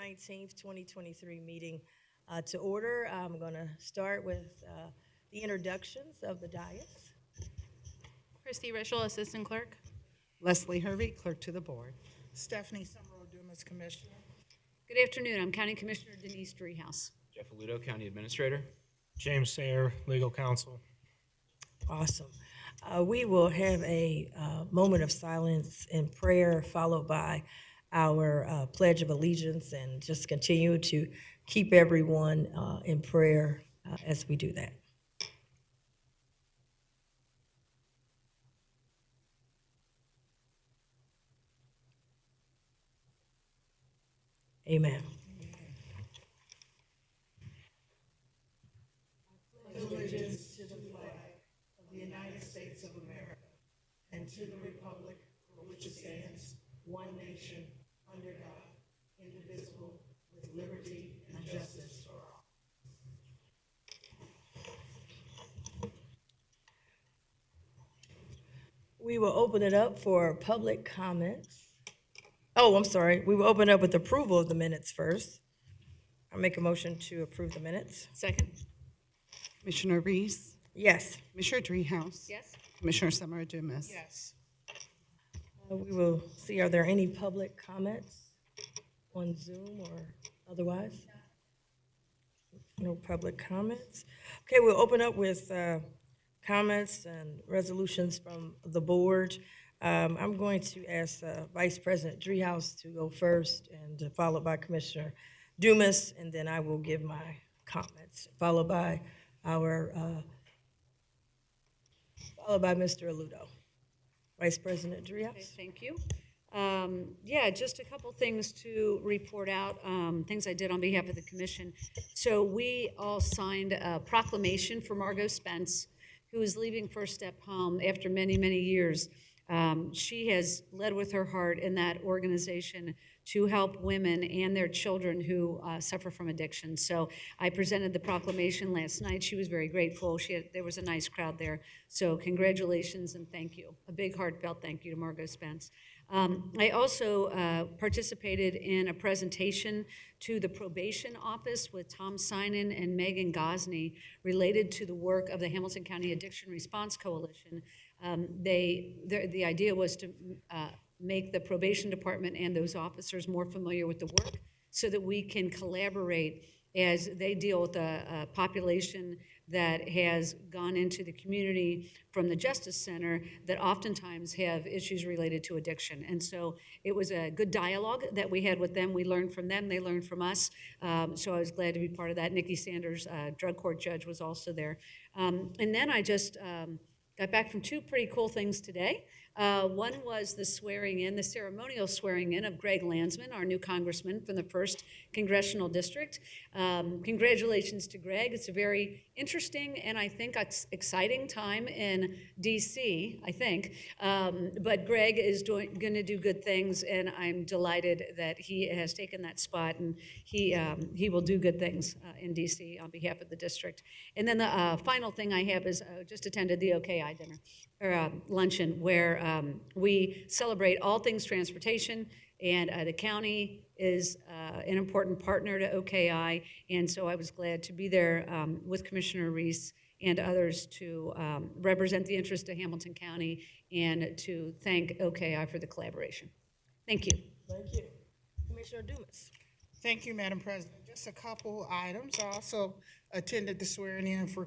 19th, 2023 meeting to order. I'm going to start with the introductions of the dais. Christy Rischel, Assistant Clerk. Leslie Hervey, Clerk to the Board. Stephanie Summerall Dumas, Commissioner. Good afternoon. I'm County Commissioner Denise Driehaus. Jeff Aludo, County Administrator. James Sayer, Legal Counsel. Awesome. We will have a moment of silence and prayer followed by our Pledge of Allegiance, and just continue to keep everyone in prayer as we do that. Amen. Allegiance to the flag of the United States of America and to the republic for which it stands, one nation, under God, indivisible, with liberty and justice for all. We will open it up for public comments. Oh, I'm sorry. We will open up with approval of the minutes first. I make a motion to approve the minutes. Second. Commissioner Reese, Yes. Commissioner Driehaus. Yes. Commissioner Summer Dumas. Yes. We will see, are there any public comments on Zoom or otherwise? No public comments. Okay, we'll open up with comments and resolutions from the board. I'm going to ask Vice President Driehaus to go first, and followed by Commissioner Dumas, and then I will give my comments, followed by Mr. Aludo. Vice President Driehaus. Okay, thank you. Yeah, just a couple things to report out, things I did on behalf of the commission. So we all signed a proclamation for Margot Spence, who is leaving First Step Home after many, many years. She has led with her heart in that organization to help women and their children who suffer from addiction. So I presented the proclamation last night. She was very grateful. There was a nice crowd there. So congratulations and thank you. A big heartfelt thank you to Margot Spence. I also participated in a presentation to the probation office with Tom Sinan and Megan Gosney related to the work of the Hamilton County Addiction Response Coalition. The idea was to make the probation department and those officers more familiar with the work so that we can collaborate as they deal with a population that has gone into the community from the Justice Center that oftentimes have issues related to addiction. And so it was a good dialogue that we had with them. We learned from them, they learned from us. So I was glad to be part of that. Nikki Sanders, drug court judge, was also there. And then I just got back from two pretty cool things today. One was the ceremonial swearing in of Greg Landsman, our new congressman from the 1st Congressional District. Congratulations to Greg. It's a very interesting and I think exciting time in DC, I think. But Greg is going to do good things, and I'm delighted that he has taken that spot, and he will do good things in DC on behalf of the district. And then the final thing I have is just attended the OKI dinner, or luncheon, where we celebrate all things transportation, and the county is an important partner to OKI, and so I was glad to be there with Commissioner Reese and others to represent the interest of Hamilton County and to thank OKI for the collaboration. Thank you. Thank you. Commissioner Dumas. Thank you, Madam President. Just a couple items. I also attended the swearing in for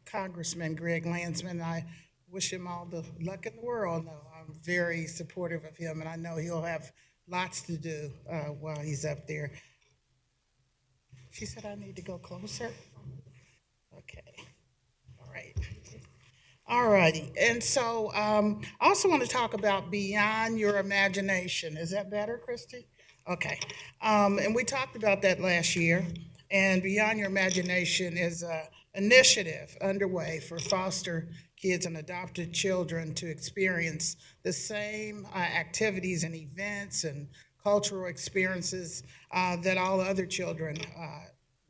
Congressman Greg Landsman. I wish him all the luck in the world. No, I'm very supportive of him, and I know he'll have lots to do while he's up there. She said I need to go closer. Okay. All right. All righty. And so I also want to talk about Beyond Your Imagination. Is that better, Christy? Okay. And we talked about that last year. And Beyond Your Imagination is an initiative underway for foster kids and adopted children to experience the same activities and events and cultural experiences that all other children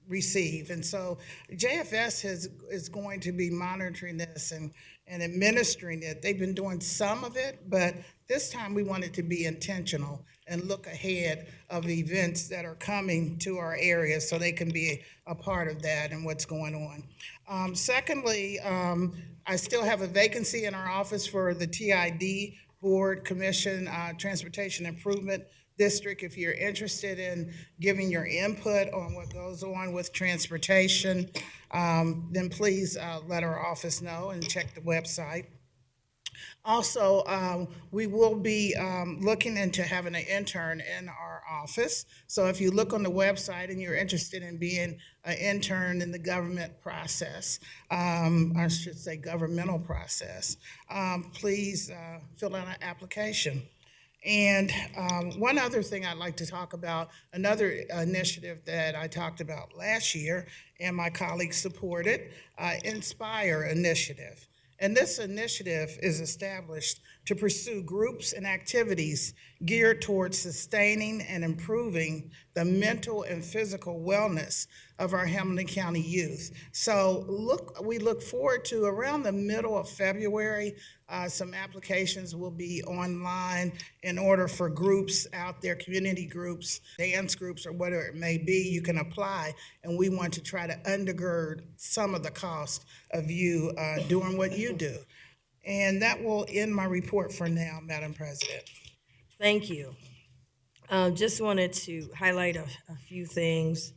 receive. And so JFS is going to be monitoring this and administering it. They've been doing some of it, but this time we wanted to be intentional and look ahead of events that are coming to our area so they can be a part of that and what's going on. Secondly, I still have a vacancy in our office for the TID Board Commission, Transportation Improvement District. If you're interested in giving your input on what goes on with transportation, then please let our office know and check the website. Also, we will be looking into having an intern in our office. So if you look on the website and you're interested in being an intern in the government process, I should say governmental process, please fill out an application. And one other thing I'd like to talk about, another initiative that I talked about last year and my colleagues supported, Inspire Initiative. And this initiative is established to pursue groups and activities geared towards sustaining and improving the mental and physical wellness of our Hamilton County youth. So we look forward to around the middle of February, some applications will be online in order for groups out there, community groups, dance groups, or whatever it may be, you can apply. And we want to try to undergird some of the cost of you doing what you do. And that will end my report for now, Madam President. Thank you. Just wanted to highlight a few things.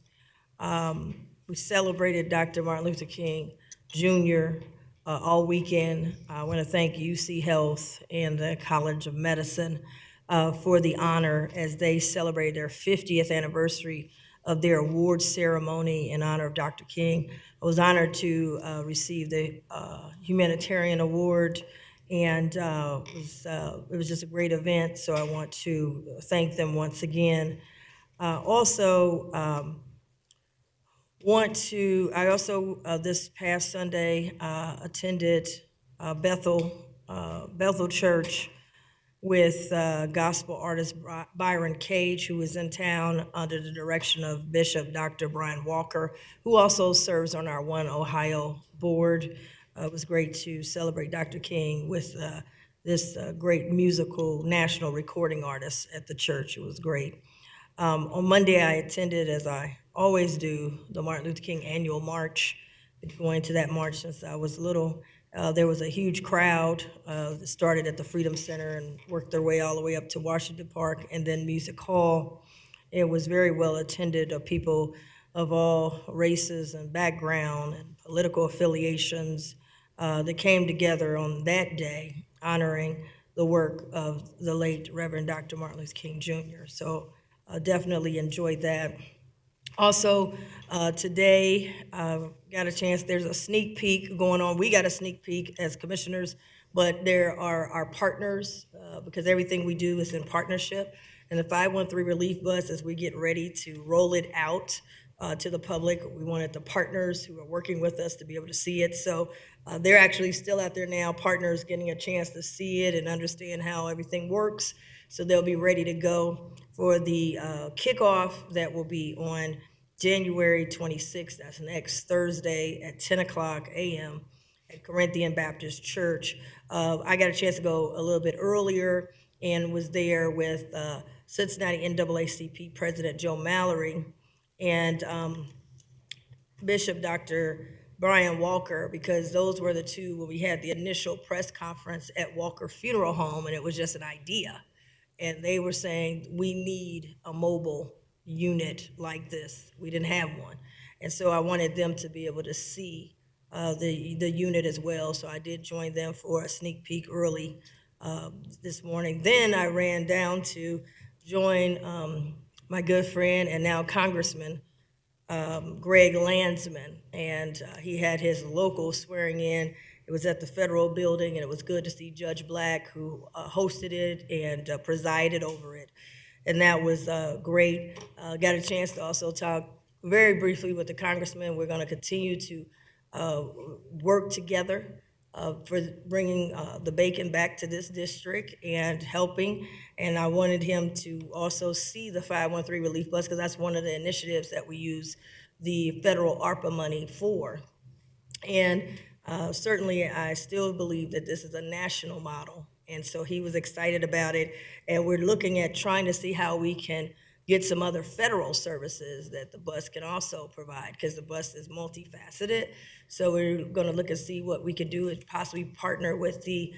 We celebrated Dr. Martin Luther King Jr. All weekend. I want to thank UC Health and the College of Medicine for the honor as they celebrated their 50th anniversary of their award ceremony in honor of Dr. King. I was honored to receive the humanitarian award, and it was just a great event, so I want to thank them once again. I also this past Sunday attended Bethel Church with gospel artist Byron Cage, who was in town under the direction of Bishop Dr. Brian Walker, who also serves on our One Ohio board. It was great to celebrate Dr. King with this great musical national recording artist at the church. It was great. On Monday, I attended, as I always do, the Martin Luther King Annual March. Been going to that march since I was little. There was a huge crowd that started at the Freedom Center and worked their way all the way up to Washington Park and then Music Hall. It was very well attended of people of all races and background and political affiliations that came together on that day honoring the work of the late Reverend Dr. Martin Luther King Jr. So definitely enjoyed that. Also, today, got a chance, there's a sneak peek going on. We got a sneak peek as commissioners, but there are our partners, because everything we do is in partnership. And the 513 Relief Bus, as we get ready to roll it out to the public, we wanted the partners who are working with us to be able to see it. So they're actually still out there now, partners getting a chance to see it and understand how everything works. So they'll be ready to go for the kickoff that will be on January 26th. That's next Thursday at 10 o'clock a.m. at Corinthian Baptist Church. I got a chance to go a little bit earlier and was there with Cincinnati NAACP President Joe Mallory and Bishop Dr. Brian Walker, because those were the two when we had the initial press conference at Walker Funeral Home, and it was just an idea. And they were saying, we need a mobile unit like this. We didn't have one. And so I wanted them to be able to see the unit as well. So I did join them for a sneak peek early this morning. Then I ran down to join my good friend and now Congressman Greg Landsman. And he had his local swearing in. It was at the federal building, and it was good to see Judge Black, who hosted it and presided over it. And that was great. Got a chance to also talk very briefly with the congressman. We're going to continue to work together for bringing the bacon back to this district and helping. And I wanted him to also see the 513 Relief Bus, because that's one of the initiatives that we use the federal ARPA money for. And Certainly, I still believe that this is a national model, and so he was excited about it. And we're looking at trying to see how we can get some other federal services that the bus can also provide, because the bus is multifaceted. So we're going to look and see what we can do and possibly partner with the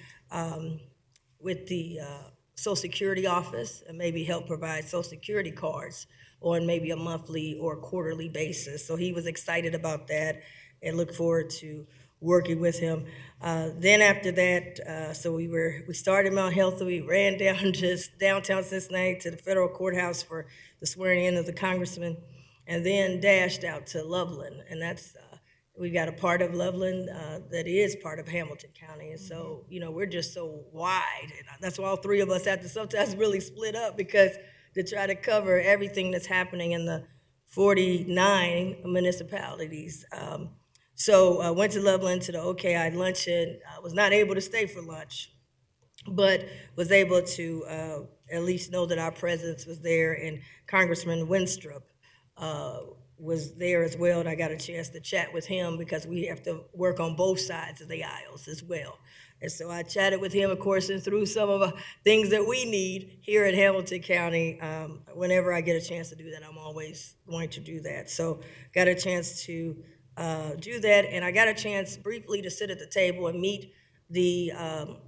Social Security office and maybe help provide Social Security cards on maybe a monthly or quarterly basis. So he was excited about that and look forward to working with him. Then after that, so we started Mount Healthy. We ran down just downtown Cincinnati to the federal courthouse for the swearing in of the congressman, and then dashed out to Loveland. And that's we got a part of Loveland that is part of Hamilton County. And so, we're just so wide. And that's why all three of us have to sometimes really split up, because to try to cover everything that's happening in the 49 municipalities. So I went to Loveland to the OKI luncheon. I was not able to stay for lunch, but was able to at least know that our presence was there, and Congressman Winstrup was there as well, and I got a chance to chat with him because we have to work on both sides of the aisles as well. And so I chatted with him, of course, and through some of the things that we need here in Hamilton County. Whenever I get a chance to do that, I'm always going to do that. So got a chance to do that, and I got a chance briefly to sit at the table and meet the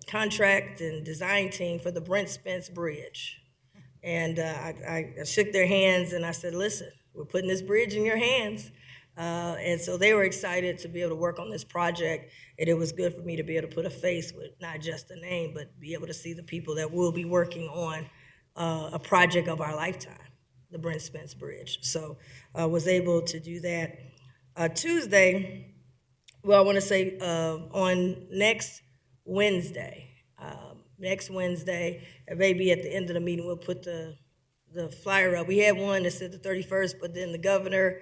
contract and design team for the Brent Spence Bridge. And I shook their hands and I said, listen, we're putting this bridge in your hands. And so they were excited to be able to work on this project, and it was good for me to be able to put a face with not just a name, but be able to see the people that will be working on a project of our lifetime, the Brent Spence Bridge. So I was able to do that. Tuesday, well, I want to say on next Wednesday, and maybe at the end of the meeting, we'll put the flyer up. We had one that said the 31st, but then the governor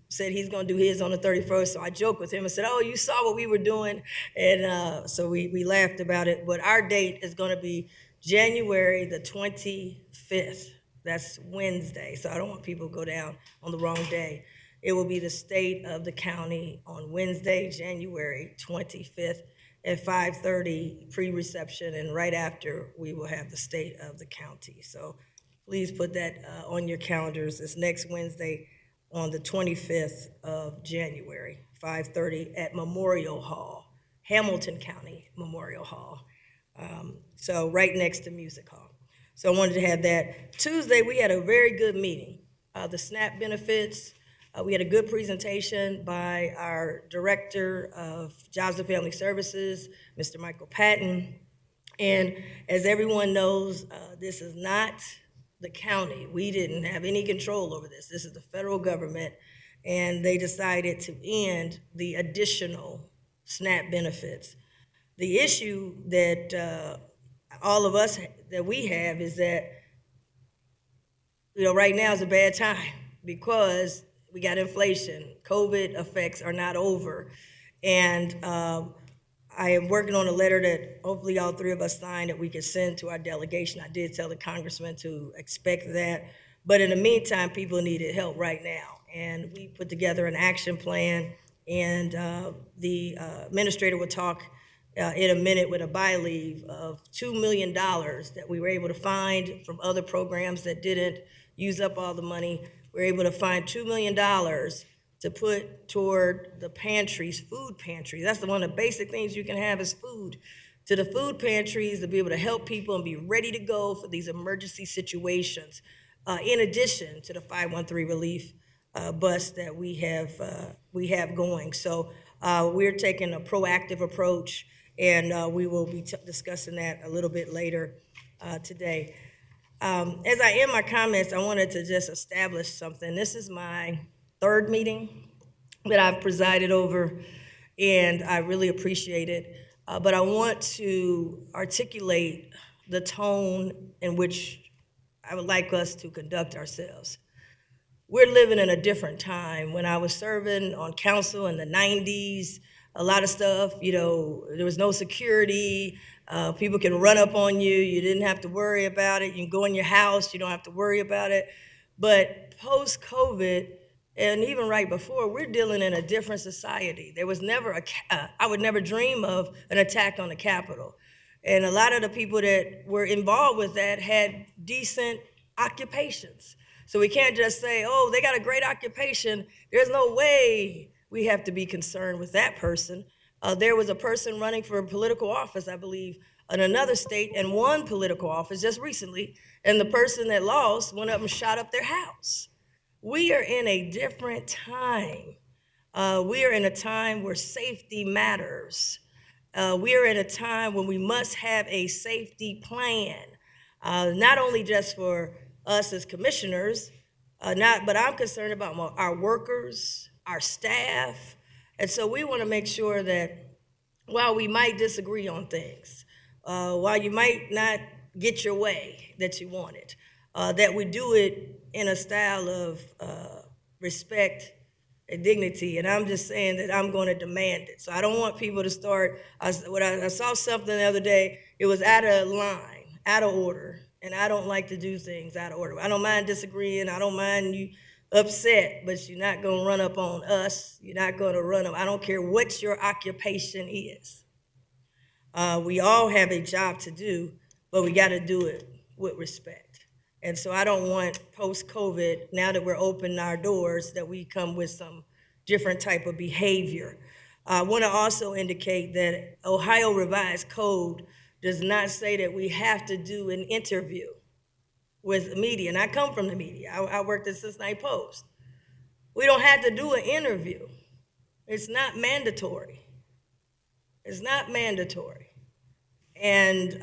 said he's going to do his on the 31st. So I joked with him and said, oh, you saw what we were doing. And so we laughed about it. But our date is going to be January the 25th. That's Wednesday. So I don't want people to go down on the wrong day. It will be the state of the county on Wednesday, January 25th at 5:30 pre-reception. And right after, we will have the state of the county. So please put that on your calendars. It's next Wednesday on the 25th of January, 5:30 at Memorial Hall, Hamilton County Memorial Hall. So right next to Music Hall. So I wanted to have that. Tuesday, we had a very good meeting. The SNAP benefits, we had a good presentation by our Director of Jobs and Family Services, Mr. Michael Patton. And as everyone knows, this is not the county. We didn't have any control over this. This is the federal government, and they decided to end the additional SNAP benefits. The issue that all of us that we have is that, right now is a bad time because we got inflation. COVID effects are not over. And I am working on a letter that hopefully all three of us signed that we can send to our delegation. I did tell the congressman to expect that. But in the meantime, people needed help right now. And we put together an action plan, and the administrator will talk in a minute with a by leave of $2 million that we were able to find from other programs that didn't use up all the money. We were able to find $2 million to put toward the pantries, food pantries. That's the one of the basic things you can have is food. To the food pantries to be able to help people and be ready to go for these emergency situations. In addition to the 513 relief bus that we have going. So we're taking a proactive approach, and we will be discussing that a little bit later today. As I end my comments, I wanted to just establish something. This is my third meeting that I've presided over, and I really appreciate it. But I want to articulate the tone in which I would like us to conduct ourselves. We're living in a different time. When I was serving on council in the 90s, a lot of stuff, there was no security. People can run up on you. You didn't have to worry about it. You can go in your house. You don't have to worry about it. But post-COVID, and even right before, we're dealing in a different society. There was never I would never dream of an attack on the Capitol. And a lot of the people that were involved with that had decent occupations. So we can't just say, oh, they got a great occupation. There's no way we have to be concerned with that person. There was a person running for a political office, I believe, in another state and won political office just recently, and the person that lost went up and shot up their house. We are in a different time. We are in a time where safety matters. We are in a time when we must have a safety plan, not only just for us as commissioners, but I'm concerned about our workers, our staff, and so we want to make sure that while we might disagree on things, while you might not get your way that you wanted, that we do it in a style of respect and dignity. And I'm just saying that I'm going to demand it. So I don't want people to start. I saw something the other day. It was out of line, out of order, and I don't like to do things out of order. I don't mind disagreeing. I don't mind you upset, but you're not going to run up on us. You're not going to run up. I don't care what your occupation is. We all have a job to do, but we got to do it with respect. And so I don't want post-COVID, now that we're opening our doors, that we come with some different type of behavior. I want to also indicate that Ohio Revised Code does not say that we have to do an interview with the media. And I come from the media. I worked at Cincinnati Post. We don't have to do an interview. It's not mandatory. It's not mandatory. And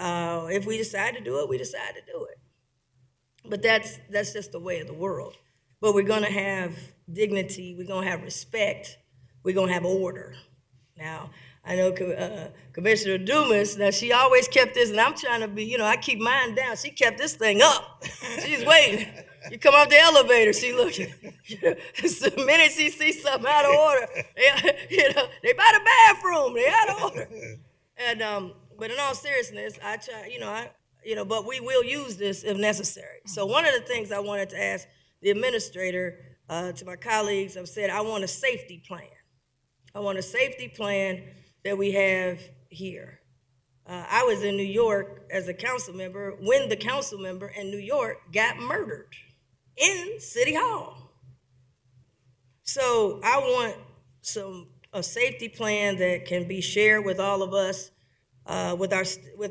if we decide to do it, we decide to do it. But that's just the way of the world. But we're going to have dignity. We're going to have respect. We're going to have order. Now, I know Commissioner Dumas, now she always kept this, and I'm trying to be, I keep mine down. She kept this thing up. She's waiting. You come up the elevator, she looking. The minute she sees something out of order, they by the bathroom, they out of order. And but in all seriousness, I try, but we will use this if necessary. So one of the things I wanted to ask the administrator, to my colleagues, I've said I want a safety plan. I want a safety plan that we have here. I was in New York as a council member when the council member in New York got murdered in City Hall. So I want a safety plan that can be shared with all of us, with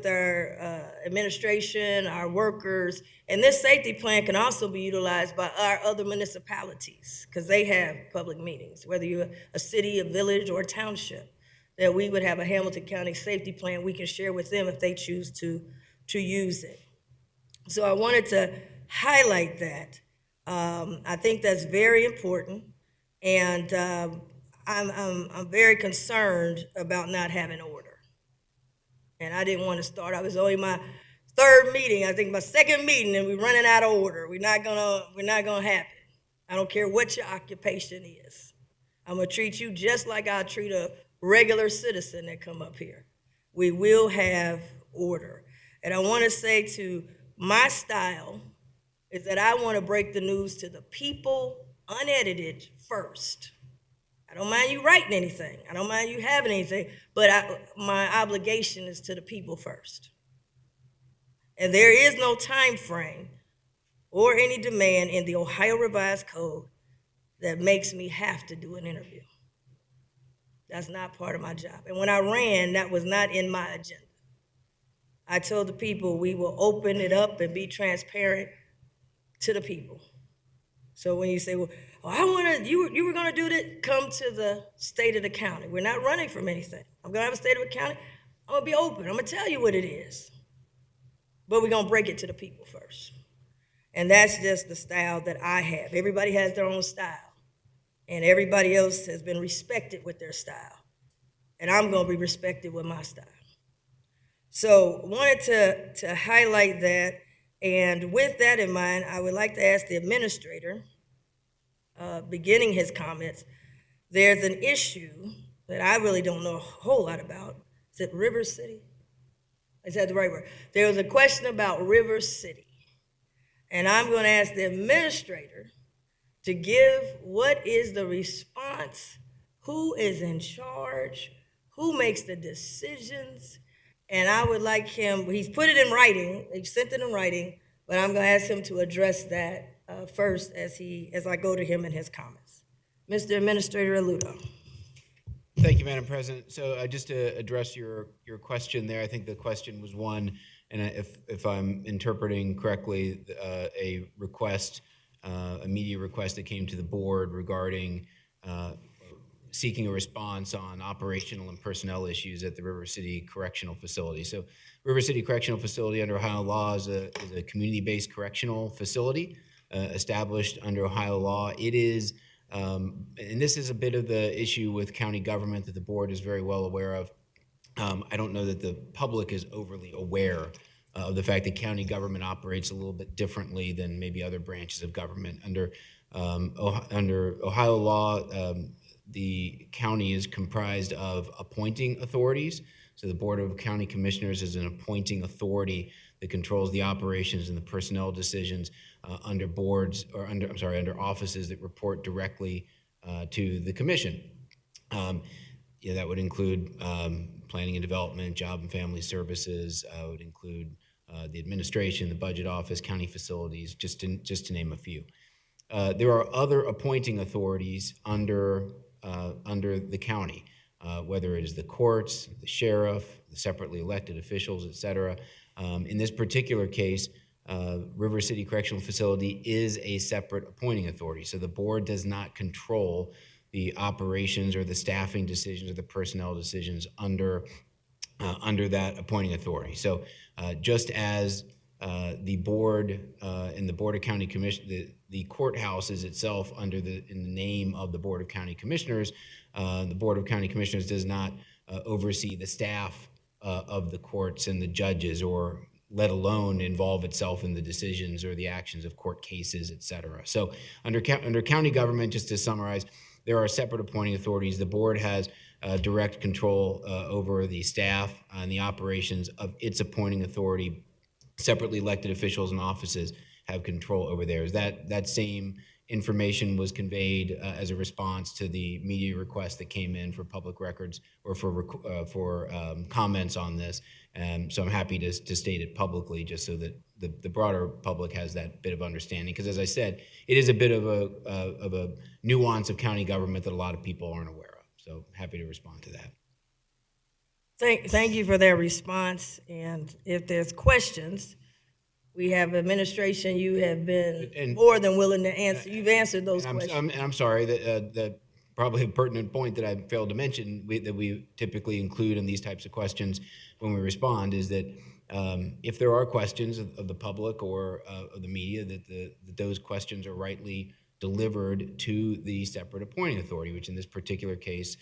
our administration, our workers, and this safety plan can also be utilized by our other municipalities because they have public meetings, whether you're a city, a village, or a township, that we would have a Hamilton County safety plan we can share with them if they choose to use it. So I wanted to highlight that. I think that's very important, and I'm very concerned about not having order. And I didn't want to start. I was only my third meeting, I think my second meeting, and we're running out of order. We're not gonna have it. I don't care what your occupation is. I'm gonna treat you just like I treat a regular citizen that come up here. We will have order. And I want to say to my style is that I want to break the news to the people unedited first. I don't mind you writing anything. I don't mind you having anything, but my obligation is to the people first. And there is no time frame or any demand in the Ohio Revised Code that makes me have to do an interview. That's not part of my job. And when I ran, that was not in my agenda. I told the people we will open it up and be transparent to the people. So when you say, well, you were gonna do that, come to the state of the county. We're not running from anything. I'm gonna have a state of the county. I'm gonna be open. I'm gonna tell you what it is. But we're gonna break it to the people first. And that's just the style that I have. Everybody has their own style. And everybody else has been respected with their style. And I'm gonna be respected with my style. So wanted to highlight that. And with that in mind, I would like to ask the administrator, beginning his comments, there's an issue that I really don't know a whole lot about. Is it River City? Is that the right word? There was a question about River City. And I'm going to ask the administrator to give what is the response, who is in charge, who makes the decisions. And I would like him, he's put it in writing, he sent it in writing, but I'm gonna ask him to address that first as I go to him in his comments. Mr. Administrator Aludo. Thank you, Madam President. So just to address your question there, I think the question was one, and if I'm interpreting correctly, a request, a media request that came to the board regarding seeking a response on operational and personnel issues at the River City Correctional Facility. So River City Correctional Facility under Ohio law is a community-based correctional facility established under Ohio law. It is, and this is a bit of the issue with county government that the board is very well aware of. I don't know that the public is overly aware of the fact that county government operates a little bit differently than maybe other branches of government. Under Ohio law, the county is comprised of appointing authorities. So the Board of County Commissioners is an appointing authority that controls the operations and the personnel decisions under offices that report directly to the commission. That would include planning and development, job and family services, would include the administration, the budget office, county facilities, just to name a few. There are other appointing authorities under the county, whether it is the courts, the sheriff, the separately elected officials, et cetera. In this particular case, River City Correctional Facility is a separate appointing authority. So the board does not control the operations or the staffing decisions or the personnel decisions under that appointing authority. So just as the board and the Board of County Commission, the courthouse is itself in the name of the Board of County Commissioners. The Board of County Commissioners does not oversee the staff of the courts and the judges, or let alone involve itself in the decisions or the actions of court cases, et cetera. So under county government, just to summarize, there are separate appointing authorities. The board has direct control over the staff and the operations of its appointing authority. Separately elected officials and offices have control over theirs. That same information was conveyed as a response to the media request that came in for public records or for comments on this. And so I'm happy to state it publicly, just so that the broader public has that bit of understanding. Because as I said, it is a bit of a nuance of county government that a lot of people aren't aware of. So happy to respond to that. Thank you for that response. And if there's questions, we have administration, you have been more than willing to answer. You've answered those questions. I'm sorry that probably a pertinent point that I failed to mention that we typically include in these types of questions when we respond is that if there are questions of the public or of the media, that those questions are rightly delivered to the separate appointing authority, which in this particular case,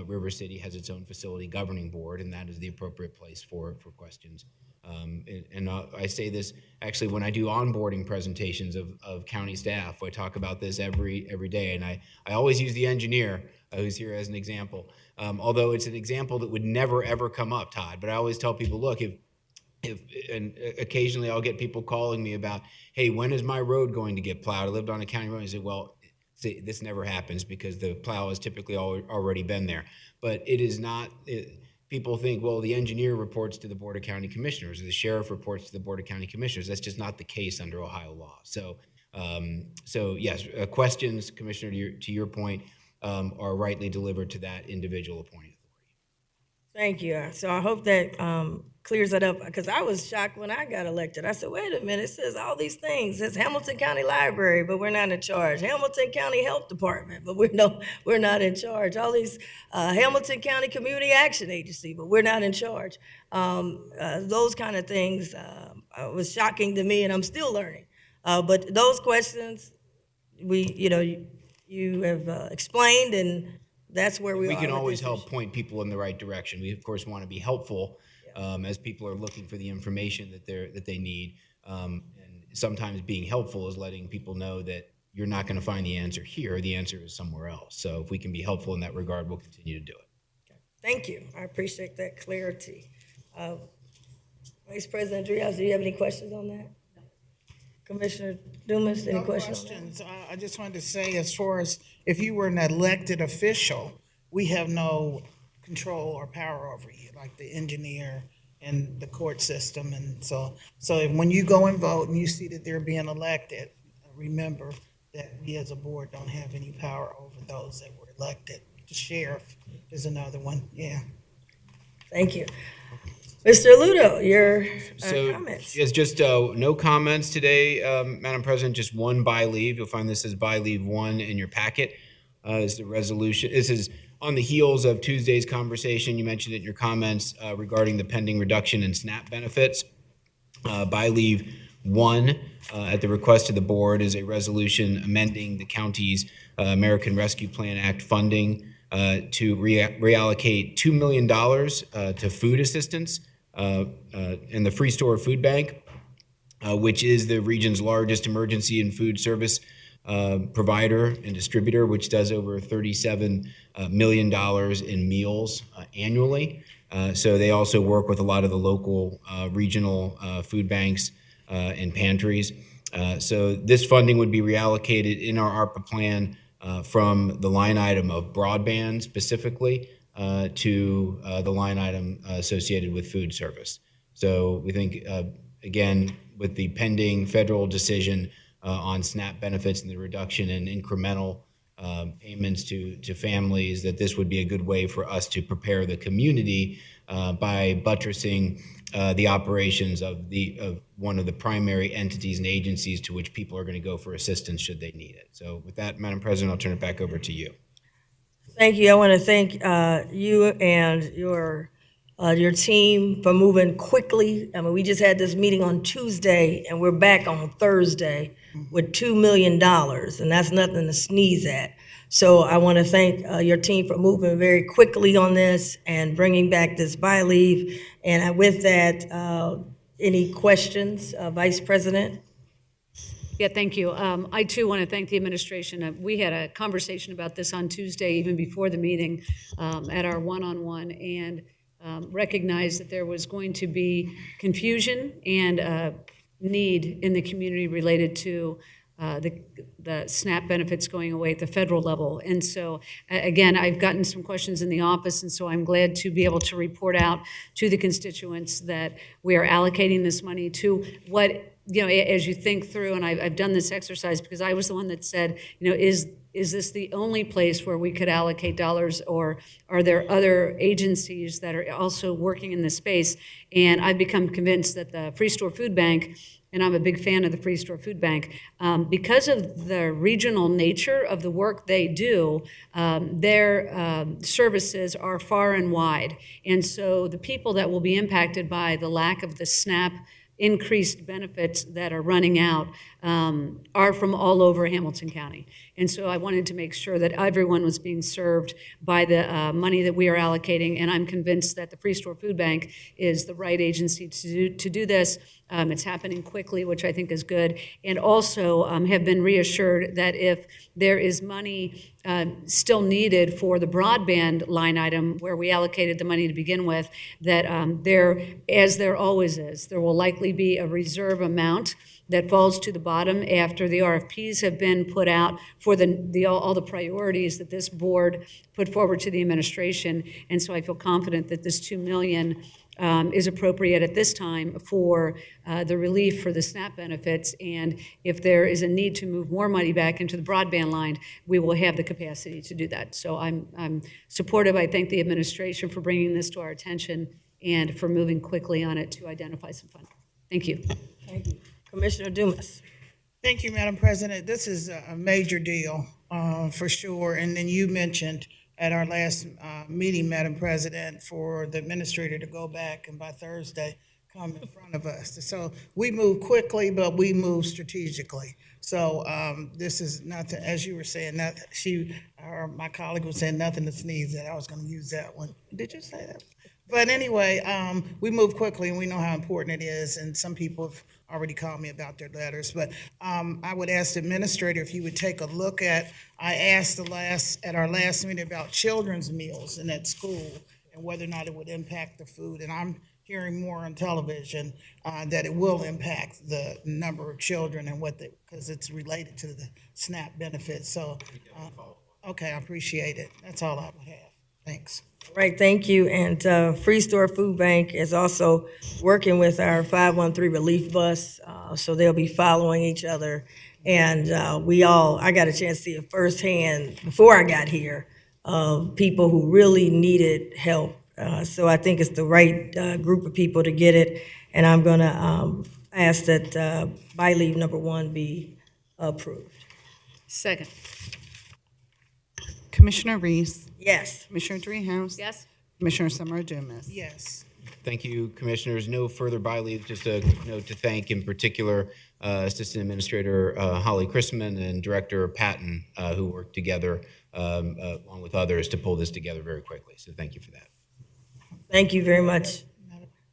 River City has its own facility governing board, and that is the appropriate place for questions. And I say this actually when I do onboarding presentations of county staff. I talk about this every day, and I always use the engineer who's here as an example. Although it's an example that would never ever come up, Todd. But I always tell people, look, and occasionally I'll get people calling me about, hey, when is my road going to get plowed? I lived on a county road. I say, well, see, this never happens because the plow has typically already been there. But it is not. People think, well, the engineer reports to the Board of County Commissioners, or the sheriff reports to the Board of County Commissioners. That's just not the case under Ohio law. So yes, questions, Commissioner, to your point, are rightly delivered to that individual appointed authority. Thank you. So I hope that clears it up, because I was shocked when I got elected. I said, wait a minute, it says all these things. It says Hamilton County Library, but we're not in charge. Hamilton County Health Department, but we're not in charge. All these Hamilton County Community Action Agency, but we're not in charge. Those kind of things was shocking to me, and I'm still learning. But those questions, you have explained, and that's where we are. We can with always this help issue. point people in the right direction. We of course want to be helpful as people are looking for the information that they need. And sometimes being helpful is letting people know that you're not going to find the answer here. The answer is somewhere else. So if we can be helpful in that regard, we'll continue to do it. Thank you. I appreciate that clarity. Vice President Trias, do you have any questions on that? Commissioner Dumas, any No questions? questions. I just wanted to say, as far as if you were an elected official, we have no control or power over you, like the engineer and the court system. And so when you go and vote and you see that they're being elected, remember that we as a board don't have any power over those that were elected. The sheriff is another one, yeah. Thank you. Mr. Ludo, your So, comments. yes, just no comments today, Madam President, just one by leave. You'll find this as by leave 1 in your packet. Is the resolution. This is on the heels of Tuesday's conversation. You mentioned it in your comments regarding the pending reduction in SNAP benefits. By leave 1, at the request of the board, is a resolution amending the county's American Rescue Plan Act funding to reallocate $2 million to food assistance in the Free Store Food Bank, which is the region's largest emergency and food service provider and distributor, which does over $37 million in meals annually. So they also work with a lot of the local regional food banks and pantries. So this funding would be reallocated in our ARPA plan from the line item of broadband specifically to the line item associated with food service. So we think, again, with the pending federal decision on SNAP benefits and the reduction in incremental payments to families, that this would be a good way for us to prepare the community by buttressing the operations of one of the primary entities and agencies to which people are going to go for assistance should they need it. So with that, Madam President, I'll turn it back over to you. Thank you. I want to thank you and your team for moving quickly. I mean, we just had this meeting on Tuesday, and we're back on Thursday with $2 million, and that's nothing to sneeze at. So I want to thank your team for moving very quickly on this and bringing back this by leave. And with that, any questions, Vice President? Yeah, thank you. I too want to thank the administration. We had a conversation about this on Tuesday, even before the meeting, at our one-on-one, and recognized that there was going to be confusion and need in the community related to the SNAP benefits going away at the federal level. And so, again, I've gotten some questions in the office, and so I'm glad to be able to report out to the constituents that we are allocating this money to what, you know, as you think through, and I've done this exercise because I was the one that said, you know, is this the only place where we could allocate dollars, or are there other agencies that are also working in this space? And I've become convinced that the Free Store Food Bank, and I'm a big fan of the Free Store Food Bank, because of the regional nature of the work they do, their services are far and wide. And so the people that will be impacted by the lack of the SNAP increased benefits that are running out are from all over Hamilton County. And so I wanted to make sure that everyone was being served by the money that we are allocating, and I'm convinced that the Free Store Food Bank is the right agency to do this. It's happening quickly, which I think is good, and also have been reassured that if there is money still needed for the broadband line item where we allocated the money to begin with, that there, as there always is, there will likely be a reserve amount that falls to the bottom after the RFPs have been put out for all the priorities that this board put forward to the administration. And so I feel confident that this $2 million is appropriate at this time for the relief for the SNAP benefits. And if there is a need to move more money back into the broadband line, we will have the capacity to do that. So I'm supportive. I thank the administration for bringing this to our attention and for moving quickly on it to identify some funding. Thank you. Thank you. Commissioner Dumas. Thank you, Madam President. This is a major deal, for sure. And then you mentioned at our last meeting, Madam President, for the administrator to go back and by Thursday come in front of us. So we move quickly, but we move strategically. So this is nothing, as you were saying, my colleague was saying nothing to sneeze at. I was going to use that one. Did you say that? But anyway, we move quickly, and we know how important it is, and some people have already called me about their letters. But I would ask the administrator if you would take a look at, I asked at our last meeting about children's meals and at school and whether or not it would impact the food. And I'm hearing more on television, that it will impact the number of children and because it's related to the SNAP benefits. So, okay, I appreciate it. That's all I would have. Thanks. Right, thank you. And Free Store Food Bank is also working with our 513 Relief Bus, so they'll be following each other. And I got a chance to see it firsthand before I got here, people who really needed help. So I think it's the right group of people to get it. And I'm going to ask that by leave number 1 be approved. Second. Commissioner Reese, Yes. Commissioner Dreehouse. Yes? Commissioner Summer Dumas. Yes. Thank you, Commissioners. No further by leave. Just a note to thank in particular Assistant Administrator Holly Chrisman and Director Patton, who worked together along with others to pull this together very quickly. So thank you for that. Thank you very much.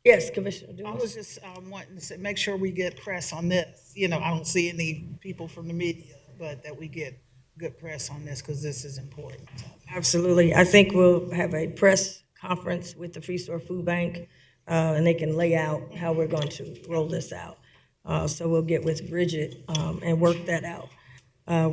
Yes, Commissioner I Dumas. was just wanting to say, make sure we get press on this. You know, I don't see any people from the media, but that we get good press on this because this is important. Absolutely. I think we'll have a press conference with the Free Store Food Bank, and they can lay out how we're going to roll this out. So we'll get with Bridget and work that out.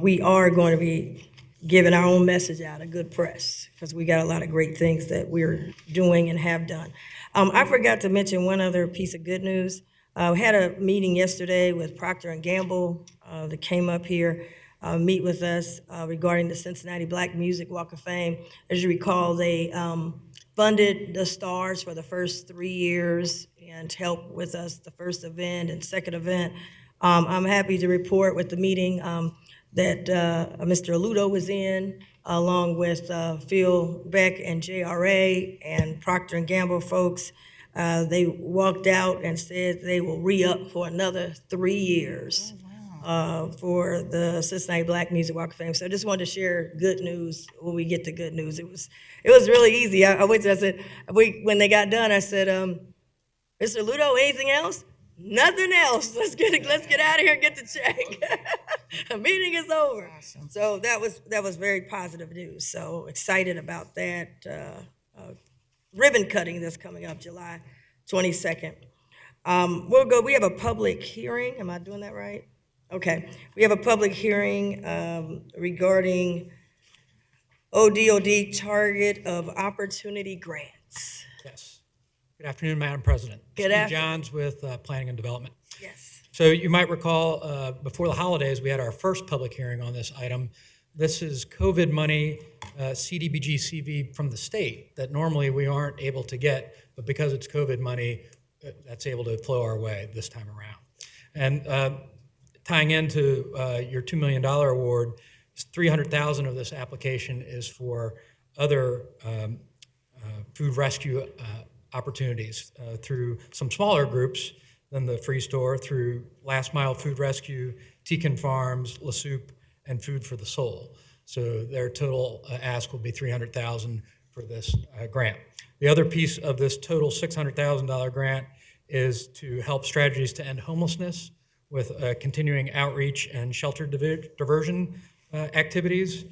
We are going to be giving our own message out, a good press, because we got a lot of great things that we're doing and have done. I forgot to mention one other piece of good news. We had a meeting yesterday with Procter & Gamble that came up here, meet with us regarding the Cincinnati Black Music Walk of Fame. As you recall, they funded the stars for the first 3 years and helped with us the first event and second event. I'm happy to report with the meeting that Mr. Aludo was in, along with Phil Beck and JRA and Procter & Gamble folks. They walked out and said they will re-up for another 3 years for the Cincinnati Black Music Walk of Fame. So I just wanted to share good news when we get the good news. It was really easy. I went to, I said, when they got done, I said, Mr. Aludo, anything else? Nothing else. Let's get out of here and get the check. The meeting is over. Awesome. So that was very positive news. So excited about that ribbon cutting that's coming up July 22nd. We have a public hearing. Am I doing that right? Okay. We have a public hearing regarding ODOD target of opportunity grants. Yes. Good afternoon, Madam President. Good Steve afternoon. Johns with Planning and Development. Yes. So you might recall before the holidays, we had our first public hearing on this item. This is COVID money, CDBG CV from the state that normally we aren't able to get, but because it's COVID money, that's able to flow our way this time around. And tying into your $2 million award, $300,000 of this application is for other food rescue opportunities through some smaller groups than the Free Store, through Last Mile Food Rescue, Tekin Farms, La Soup, and Food for the Soul. So their total ask will be $300,000 for this grant. The other piece of this total $600,000 grant is to help strategies to end homelessness with continuing outreach and shelter diversion activities.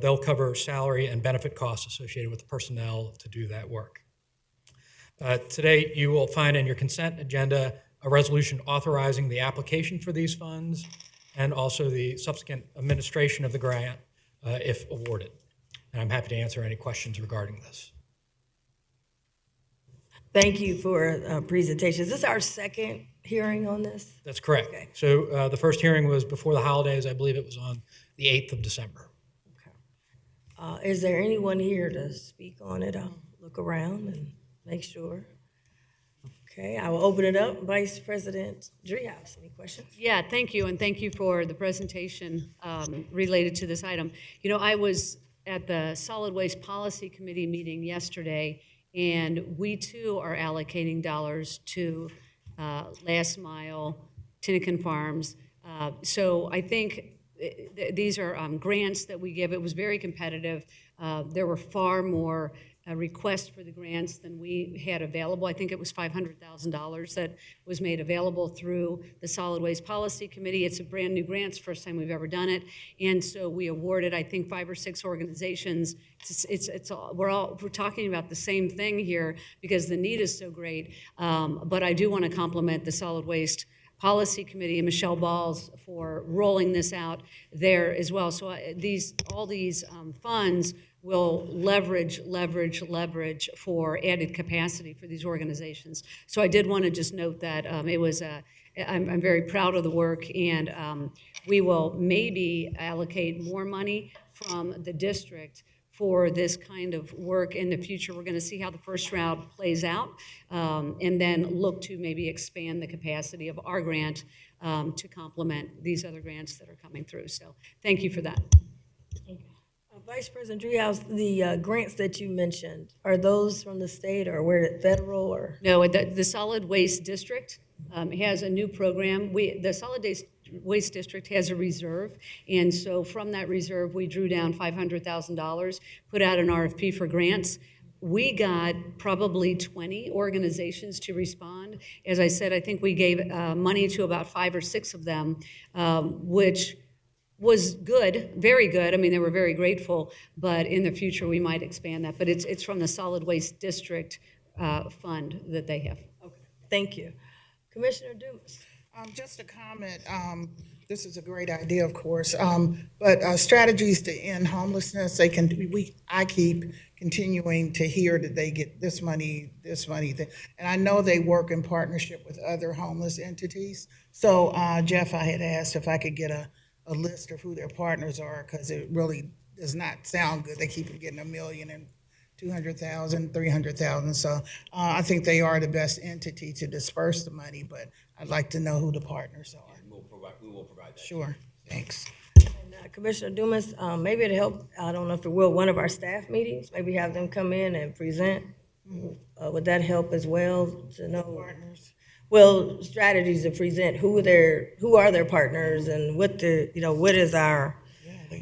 They'll cover salary and benefit costs associated with the personnel to do that work. Today, you will find in your consent agenda a resolution authorizing the application for these funds and also the subsequent administration of the grant if awarded. And I'm happy to answer any questions regarding this. Thank you for presentation. Is this our second hearing on this? That's correct. Okay. So the first hearing was before the holidays. I believe it was on the 8th of December. Is there anyone here to speak on it? I'll look around and make sure. Okay, I will open it up. Vice President Dreehouse, any questions? Yeah, thank you, and thank you for the presentation related to this item. You know, I was at the Solid Waste Policy Committee meeting yesterday, and we too are allocating dollars to Last Mile, Tekin Farms. So I think these are grants that we give. It was very competitive. There were far more request for the grants than we had available. I think it was $500,000 that was made available through the Solid Waste Policy Committee. It's a brand new grant, it's the first time we've ever done it. And so we awarded, I think, 5 or 6 organizations. We're talking about the same thing here because the need is so great. But I do want to compliment the Solid Waste Policy Committee and Michelle Balls for rolling this out there as well. So all these funds will leverage for added capacity for these organizations. So I did want to just note that I'm very proud of the work, and we will maybe allocate more money from the district for this kind of work in the future. We're going to see how the first round plays out, and then look to maybe expand the capacity of our grant to complement these other grants that are coming through. So thank you for that. Vice President Driehaus, the grants that you mentioned, are those from the state or where federal or? No, the Solid Waste District has a new program. The Solid Waste District has a reserve, and so from that reserve, we drew down $500,000, put out an RFP for grants. We got probably 20 organizations to respond. As I said, I think we gave money to about 5 or 6 of them, which was good, very good. I mean, they were very grateful, but in the future, we might expand that. But it's from the Solid Waste District fund that they have. Okay, thank you. Commissioner Dumas. Just a comment, this is a great idea, of course, but strategies to end homelessness, I keep continuing to hear that they get this money, and I know they work in partnership with other homeless entities. So, Jeff, I had asked if I could get a list of who their partners are, because it really does not sound good. They keep getting $1 million and $200,000, $300,000. So I think they are the best entity to disperse the money, but I'd like to know who the partners are. We will provide that. Sure, thanks. And, Commissioner Dumas, maybe it'll help, I don't know if it will, one of our staff meetings, maybe have them come in and present. Would that help as well to know? Partners. Well, strategies to present who are their partners and what is our,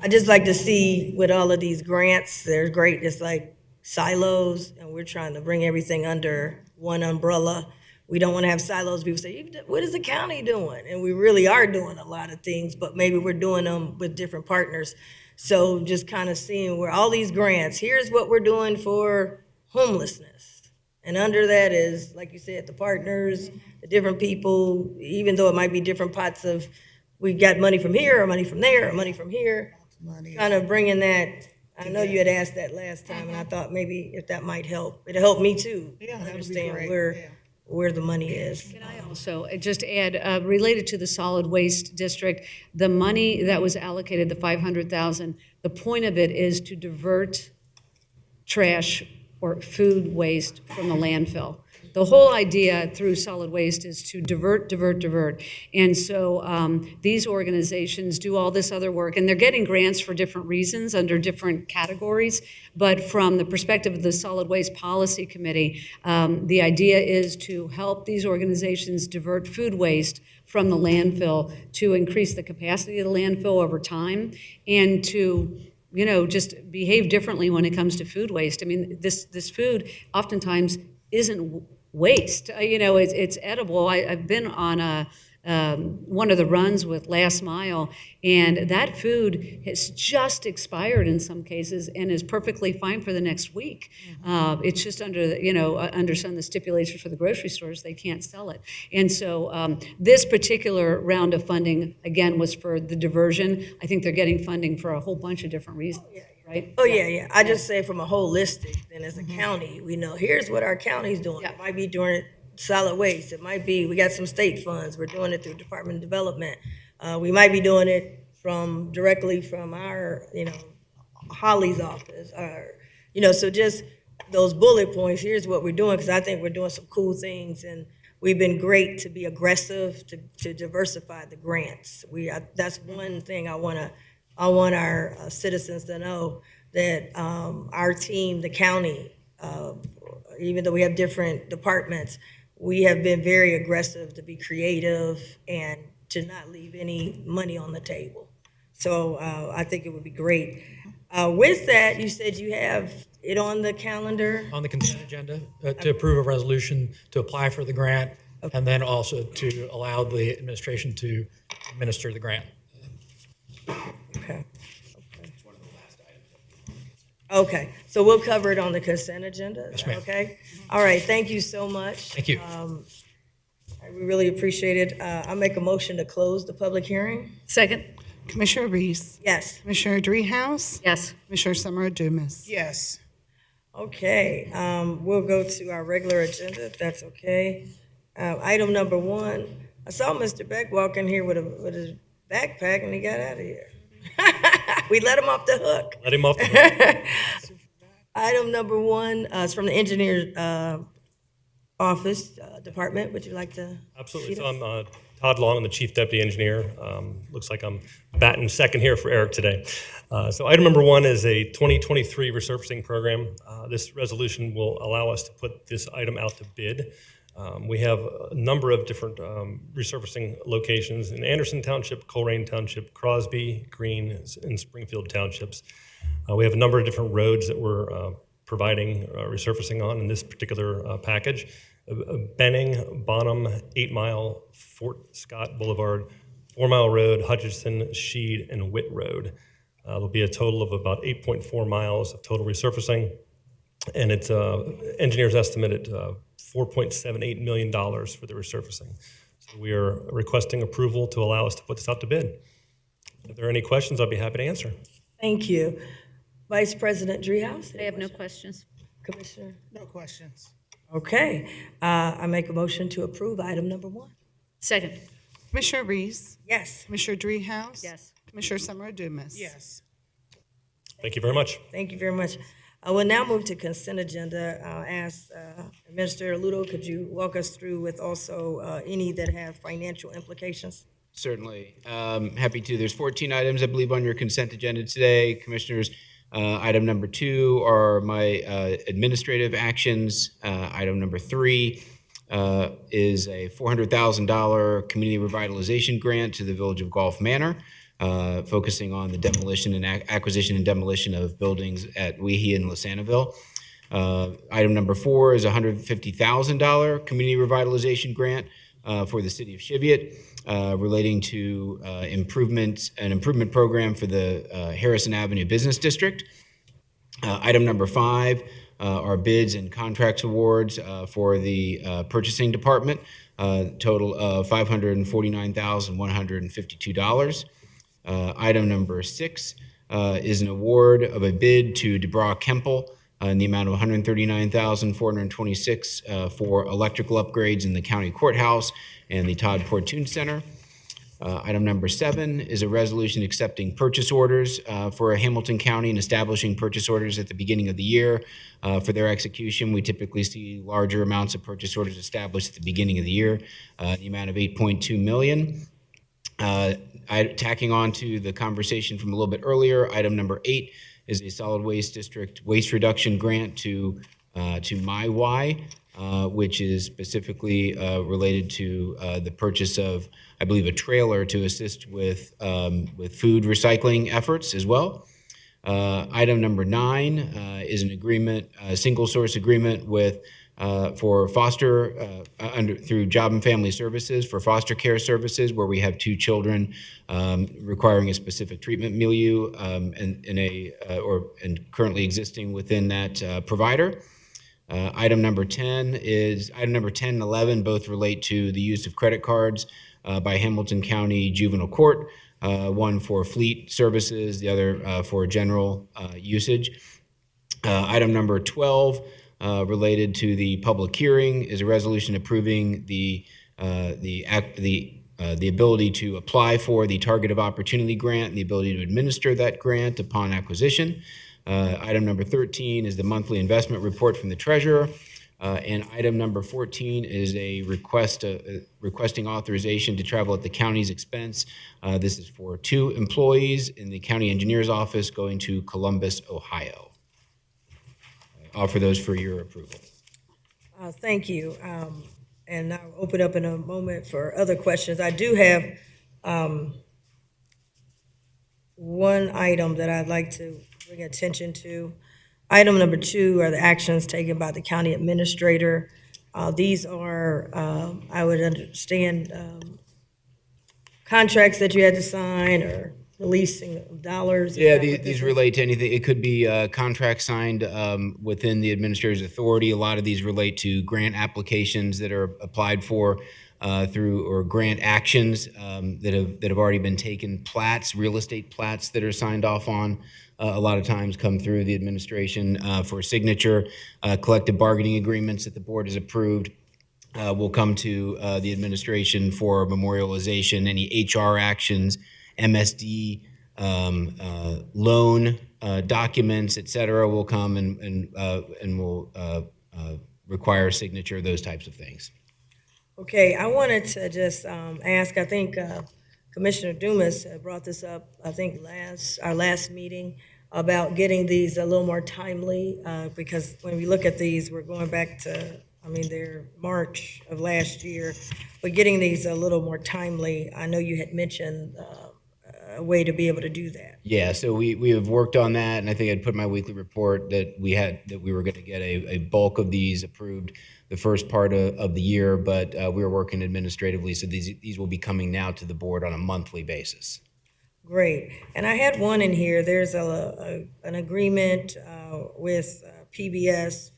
I just like to see with all of these grants, they're great, it's like silos, and we're trying to bring everything under one umbrella. We don't want to have silos. People say, what is the county doing? And we really are doing a lot of things, but maybe we're doing them with different partners. So just kind of seeing where all these grants, here's what we're doing for homelessness. And under that is, like you said, the partners, the different people, even though it might be different pots of, we got money from here, or money from there, or money from here. Kind of bringing that, I know you had asked that last time, and I thought maybe if that might help. It'll help me too. Yeah, that would be Understand great. where the money is. Can I also just add, related to the Solid Waste District, the money that was allocated, the $500,000, the point of it is to divert trash or food waste from the landfill. The whole idea through solid waste is to divert. And so these organizations do all this other work, and they're getting grants for different reasons under different categories. But from the perspective of the Solid Waste Policy Committee, the idea is to help these organizations divert food waste from the landfill to increase the capacity of the landfill over time, and to just behave differently when it comes to food waste. I mean, this food oftentimes isn't waste. It's edible. I've been on one of the runs with Last Mile, and that food has just expired in some cases and is perfectly fine for the next week. It's just under some of the stipulations for the grocery stores, they can't sell it. And so this particular round of funding, again, was for the diversion. I think they're getting funding for a whole bunch of different reasons. Right? Oh, yeah. I just say from a holistic, then as a county, we know, here's what our county's doing. It might be doing solid waste. It might be, we got some state funds. We're doing it through Department of Development. We might be doing it directly from our, Holly's office. So just those bullet points, here's what we're doing, because I think we're doing some cool things, and we've been great to be aggressive, to diversify the grants. That's one thing I want our citizens to know, that our team, the county, even though we have different departments, we have been very aggressive to be creative and to not leave any money on the table. So I think it would be great. With that, you said you have it on the calendar? On the consent agenda, to approve a resolution to apply for the grant, and then also to allow the administration to administer the grant. Okay. Okay, so we'll cover it on the consent agenda? Yes, ma'am. Okay? All right, thank you so much. Thank you. We really appreciate it. I make a motion to close the public hearing? Second? Commissioner Reese. Yes. Commissioner Dreehouse. Yes. Commissioner Summer Dumas. Yes. Okay, we'll go to our regular agenda, if that's okay. Item number 1, I saw Mr. Beck walk in here with his backpack and he got out of here. We let him off the hook. Let him off the hook. Item number 1 is from the engineer's office, department. Would you like to? Absolutely. sheet So us? I'm Todd Long, I'm the Chief Deputy Engineer. Looks like I'm batting second here for Eric today. So item number 1 is a 2023 resurfacing program. This resolution will allow us to put this item out to bid. We have a number of different resurfacing locations in Anderson Township, Colerain Township, Crosby, Green, and Springfield Townships. We have a number of different roads that we're providing resurfacing on in this particular package. Benning, Bonham, 8 Mile, Fort Scott Boulevard, 4 Mile Road, Hutchinson, Sheed, and Witt Road. There'll be a total of about 8.4 miles of total resurfacing, and it's engineers estimate at $4.78 million for the resurfacing. So we are requesting approval to allow us to put this out to bid. If there are any questions, I'll be happy to answer. Thank you. Vice President Dreehouse? I have no questions. Commissioner? No questions. Okay, I make a motion to approve item number 1. Second? Commissioner Reese. Yes, Commissioner Dreehouse. Yes. Commissioner Summer Dumas. Yes. Thank you very much. thank you very much. I will now move to consent agenda. I'll ask Administrator Ludo, could you walk us through with also any that have financial implications? Certainly. Happy to. There's 14 items, I believe, on your consent agenda today. Commissioners, item number 2 are my administrative actions. Item number 3 is a $400,000 community revitalization grant to the Village of Gulf Manor, focusing on the demolition and acquisition and demolition of buildings at Weehee and Lisanaville. Item number 4 is a $150,000 community revitalization grant for the city of Cheviot, relating to an improvement program for the Harrison Avenue Business District. Item number 5 are bids and contracts awards for the purchasing department, total of $549,152. Item number 6 is an award of a bid to DeBra Kemple in the amount of $139,426 for electrical upgrades in the county courthouse and the Todd Portune Center. Item number 7 is a resolution accepting purchase orders for Hamilton County and establishing purchase orders at the beginning of the year. For their execution, we typically see larger amounts of purchase orders established at the beginning of the year, the amount of $8.2 million. Tacking on to the conversation from a little bit earlier, item number 8 is a solid waste district waste reduction grant to MyY, which is specifically related to the purchase of, I believe, a trailer to assist with food recycling efforts as well. Item number 9 is an agreement, a single source agreement with for foster through Job and Family Services for foster care services, where we have 2 children requiring a specific treatment milieu and currently existing within that provider. Item number 10 and 11 both relate to the use of credit cards by Hamilton County Juvenile Court, one for fleet services, the other for general usage. Item number 12 related to the public hearing is a resolution approving the ability to apply for the Target of Opportunity Grant and the ability to administer that grant upon acquisition. Item number 13 is the monthly investment report from the treasurer. And item number 14 is a requesting authorization to travel at the county's expense. This is for 2 employees in the county engineer's office going to Columbus, Ohio. I offer those for your approval. Thank you. And I'll open up in a moment for other questions. I do have one item that I'd like to bring attention to. Item number 2 are the actions taken by the county administrator. These are, I would understand, contracts that you had to sign or releasing of dollars. Is Yeah, that what this these is? relate to anything. It could be contracts signed within the administrator's authority. A lot of these relate to grant applications that are applied for through, or grant actions that have already been taken. Plats, real estate plats that are signed off on, a lot of times come through the administration for signature. Collective bargaining agreements that the board has approved will come to the administration for memorialization. Any HR actions, MSD, loan documents, et cetera, will come and will require signature, those types of things. Okay, I wanted to just ask, I think Commissioner Dumas brought this up, I think our last meeting, about getting these a little more timely, because when we look at these, we're going back to, I mean, they're March of last year, but getting these a little more timely, I know you had mentioned a way to be able to do that. Yeah, so we have worked on that, and I think I'd put in my weekly report that we were going to get a bulk of these approved the first part of the year, but we were working administratively, so these will be coming now to the board on a monthly basis. Great. And I had one in here. There's an agreement with PBS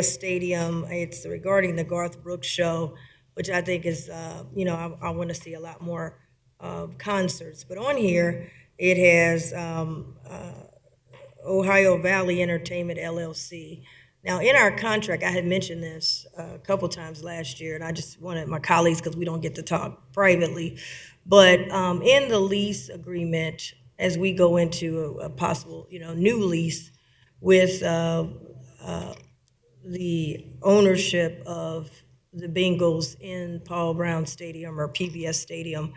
Stadium. It's regarding the Garth Brooks show, which I think is, I want to see a lot more concerts. But on here, it has Ohio Valley Entertainment, LLC. Now, in our contract, I had mentioned this a couple times last year, and I just wanted my colleagues, because we don't get to talk privately, but in the lease agreement, as we go into a possible, new lease with the ownership of the Bengals in Paul Brown Stadium or PBS Stadium,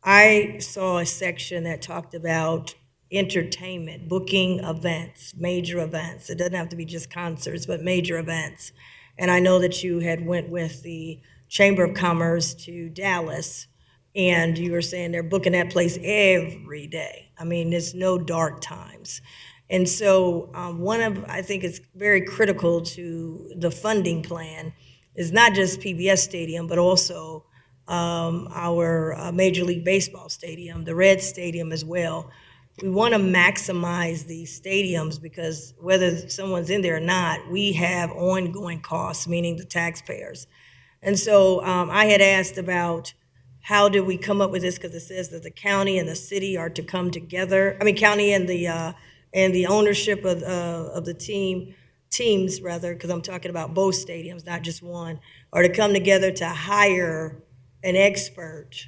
I saw a section that talked about entertainment, booking events, major events. It doesn't have to be just concerts, but major events. And I know that you had went with the Chamber of Commerce to Dallas, and you were saying they're booking that place every day. I mean, there's no dark times. And so I think it's very critical to the funding plan is not just PBS Stadium, but also our Major League Baseball stadium, the Red Stadium as well. We want to maximize these stadiums because whether someone's in there or not, we have ongoing costs, meaning the taxpayers. And so I had asked about how did we come up with this, because it says that the county and the city are to come together. I mean, county and the ownership of the teams rather, because I'm talking about both stadiums, not just one, are to come together to hire an expert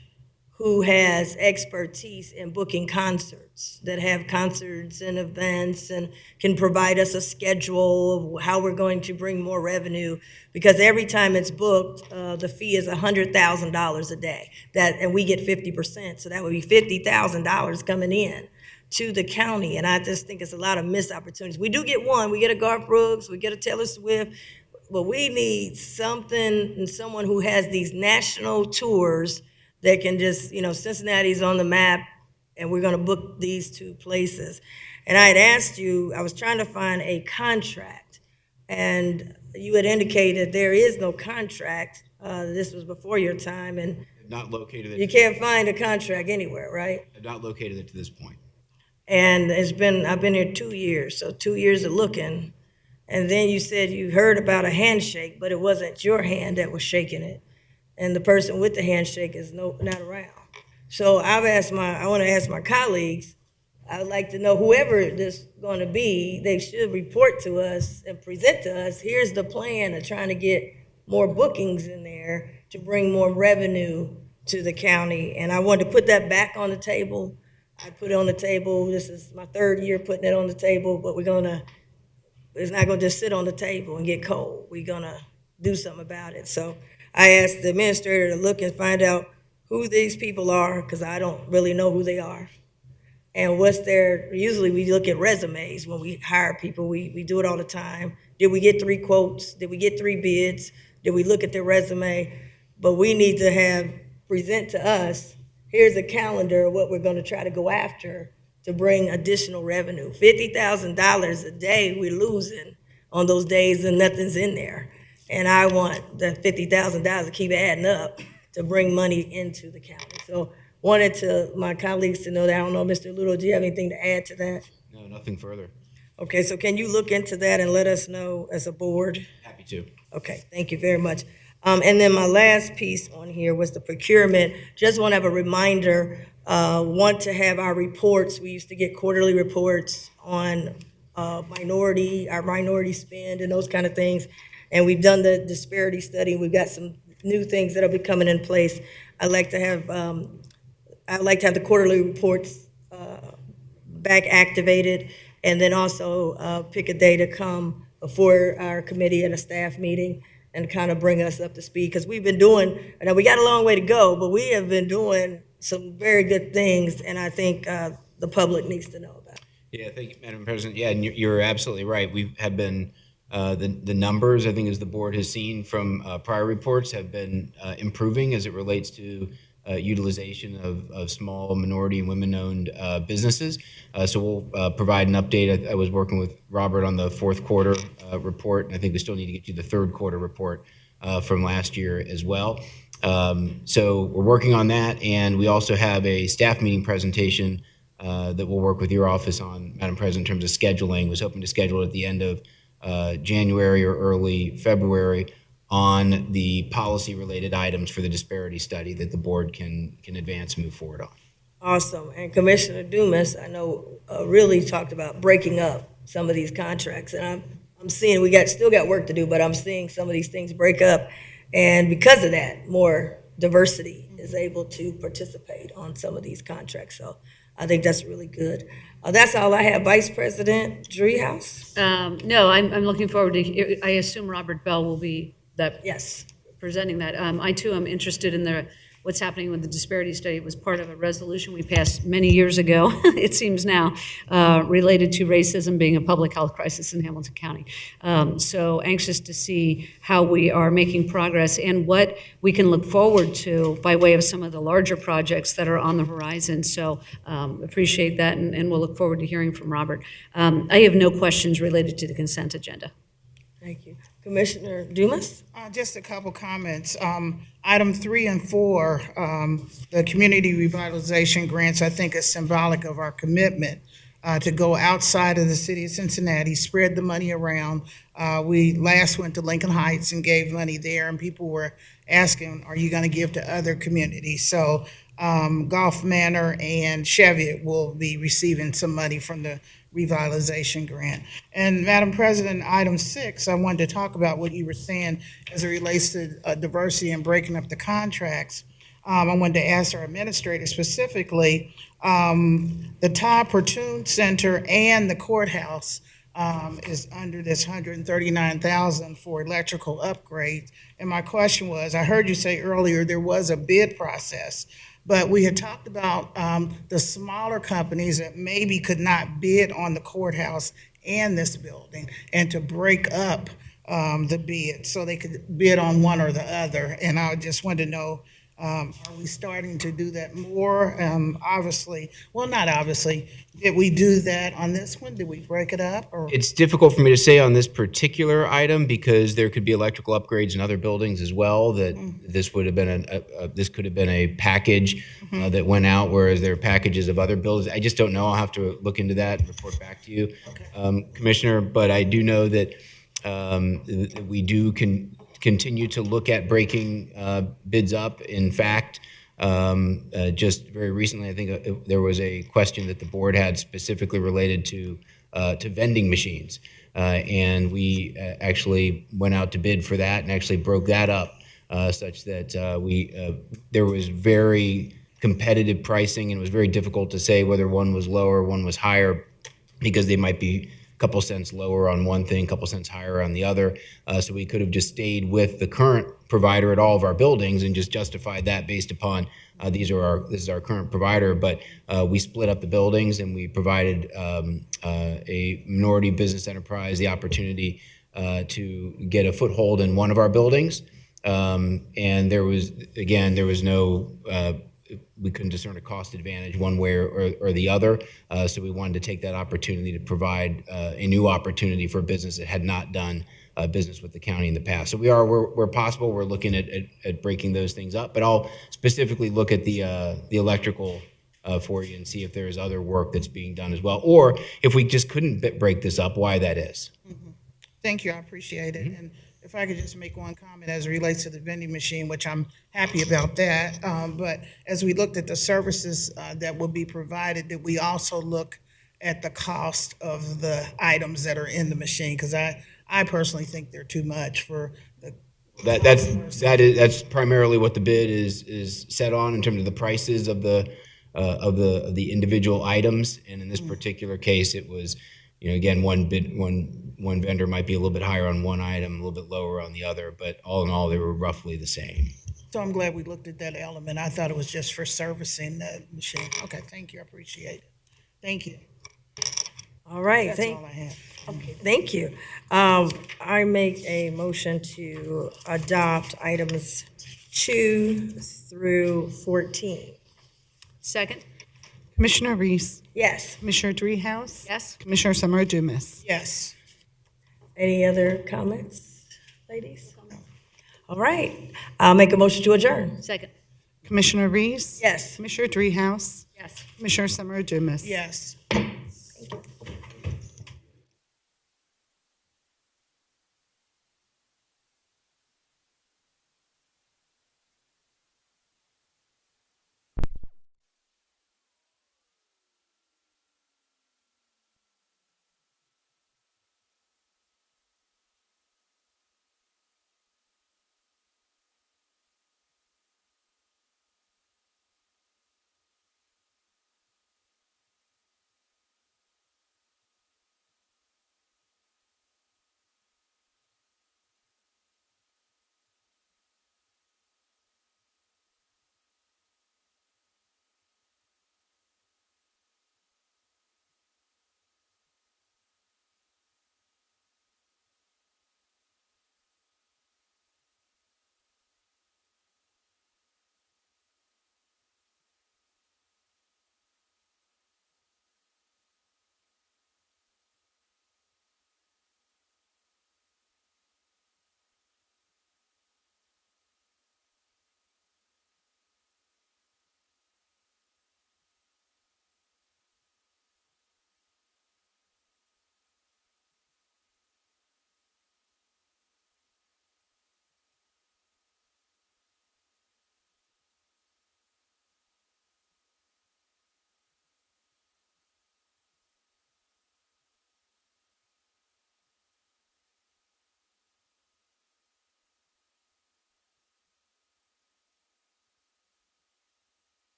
who has expertise in booking concerts, that have concerts and events and can provide us a schedule of how we're going to bring more revenue. Because every time it's booked, the fee is $100,000 a day, and we get 50%. So that would be $50,000 coming in to the county. And I just think it's a lot of missed opportunities. We do get one, we get a Garth Brooks, we get a Taylor Swift, but we need something and someone who has these national tours that can just, Cincinnati's on the map, and we're going to book these two places. And I had asked you, I was trying to find a contract, and you had indicated there is no contract. This was before your time, and Not located. you can't find a contract anywhere, right? Not located it to this point. And I've been here 2 years, so 2 years of looking. And then you said you heard about a handshake, but it wasn't your hand that was shaking it. And the person with the handshake is not around. So I want to ask my colleagues, I would like to know whoever this is going to be, they should report to us and present to us, here's the plan of trying to get more bookings in there to bring more revenue to the county. And I wanted to put that back on the table. I put it on the table. This is my 3rd year putting it on the table, but it's not going to just sit on the table and get cold. We're going to do something about it. So I asked the administrator to look and find out who these people are, because I don't really know who they are. And usually we look at resumes when we hire people. We do it all the time. Did we get 3 quotes? Did we get 3 bids? Did we look at their resume? But we need to present to us, here's a calendar of what we're going to try to go after to bring additional revenue. $50,000 a day we're losing on those days and nothing's in there. And I want the $50,000 to keep adding up to bring money into the county. So wanted to my colleagues to know that. I don't know, Mr. Ludo, do you have anything to add to that? No, nothing further. Okay, so can you look into that and let us know as a board? Happy to. Okay, thank you very much. And then my last piece on here was the procurement. Just want to have a reminder, want to have our reports. We used to get quarterly reports on our minority spend and those kind of things. And we've done the disparity study. We've got some new things that'll be coming in place. I'd like to have the quarterly reports back activated, and then also pick a day to come before our committee at a staff meeting and kind of bring us up to speed, because we've been doing, I know we got a long way to go, but we have been doing some very good things, and I think the public needs to know about it. Yeah, thank you, Madam President. Yeah, and you're absolutely right. We have been, the numbers, I think, as the board has seen from prior reports, have been improving as it relates to utilization of small minority and women-owned businesses. So we'll provide an update. I was working with Robert on the fourth quarter report, and I think we still need to get you the third quarter report from last year as well. So we're working on that, and we also have a staff meeting presentation that we'll work with your office on, Madam President, in terms of scheduling. Was hoping to schedule it at the end of January or early February on the policy-related items for the disparity study that the board can advance and move forward on. Awesome. And Commissioner Dumas, I know, really talked about breaking up some of these contracts. And I'm seeing still got work to do, but I'm seeing some of these things break up. And because of that, more diversity is able to participate on some of these contracts. So I think that's really good. That's all I have. Vice President Driehaus? No, I'm looking forward to, I assume Robert Bell will be Yes. presenting that. I too am interested in what's happening with the disparity study. It was part of a resolution we passed many years ago, it seems now, related to racism being a public health crisis in Hamilton County. So anxious to see how we are making progress and what we can look forward to by way of some of the larger projects that are on the horizon. So appreciate that, and we'll look forward to hearing from Robert. I have no questions related to the consent agenda. Thank you. Commissioner Dumas? Just a couple comments. Item 3 and 4, the community revitalization grants, I think is symbolic of our commitment to go outside of the city of Cincinnati, spread the money around. We last went to Lincoln Heights and gave money there, and people were asking, are you going to give to other communities? So Gulf Manor and Cheviot will be receiving some money from the revitalization grant. And Madam President, item 6, I wanted to talk about what you were saying as it relates to diversity and breaking up the contracts. I wanted to ask our administrator specifically, the Todd Pertune Center and the courthouse is under this $139,000 for electrical upgrades. And my question was, I heard you say earlier there was a bid process, but we had talked about the smaller companies that maybe could not bid on the courthouse and this building, and to break up the bid so they could bid on one or the other. And I just wanted to know, are we starting to do that more? Obviously, well, not obviously. Did we do that on this one? Did we break it up? Or? It's difficult for me to say on this particular item because there could be electrical upgrades in other buildings as well. That this would have been this could have been a package that went out, whereas there are packages of other buildings. I just don't know. I'll have to look into that and report back to you, Commissioner. But I do know that we do continue to look at breaking bids up. In fact, just very recently, I think there was a question that the board had specifically related to vending machines. And we actually went out to bid for that and actually broke that up such that there was very competitive pricing, and it was very difficult to say whether one was lower, one was higher, because they might be couple cents lower on one thing, couple cents higher on the other. So we could have just stayed with the current provider at all of our buildings and just justified that based upon this is our current provider. But we split up the buildings, and we provided a minority business enterprise the opportunity to get a foothold in one of our buildings. And there was no we couldn't discern a cost advantage one way or the other. So we wanted to take that opportunity to provide a new opportunity for a business that had not done business with the county in the past. So where possible, we're looking at breaking those things up. But I'll specifically look at the electrical for you and see if there is other work that's being done as well, or if we just couldn't break this up, why that is. Thank you, I appreciate it. And if I could just make one comment as it relates to the vending machine, which I'm happy about that. But as we looked at the services that will be provided, did we also look at the cost of the items that are in the machine? Because I personally think they're too much for the. That's primarily what the bid is set on in terms of the prices of the individual items. And in this particular case, it was, again, one vendor might be a little bit higher on one item, a little bit lower on the other, but all in all, they were roughly the same. So I'm glad we looked at that element. I thought it was just for servicing the machine. Okay, thank you, I appreciate it. Thank you. All right, That's all I have. okay, thank you. I make a motion to adopt items 2 through 14. Second? Commissioner Reese, Yes. Commissioner Dreehouse, Yes? Commissioner Summer Dumas. Yes. Any other comments, ladies? All right, I'll make a motion to adjourn. Second? Commissioner Reese. Yes. Commissioner Dreehouse, Yes. Commissioner Summer Dumas. Yes.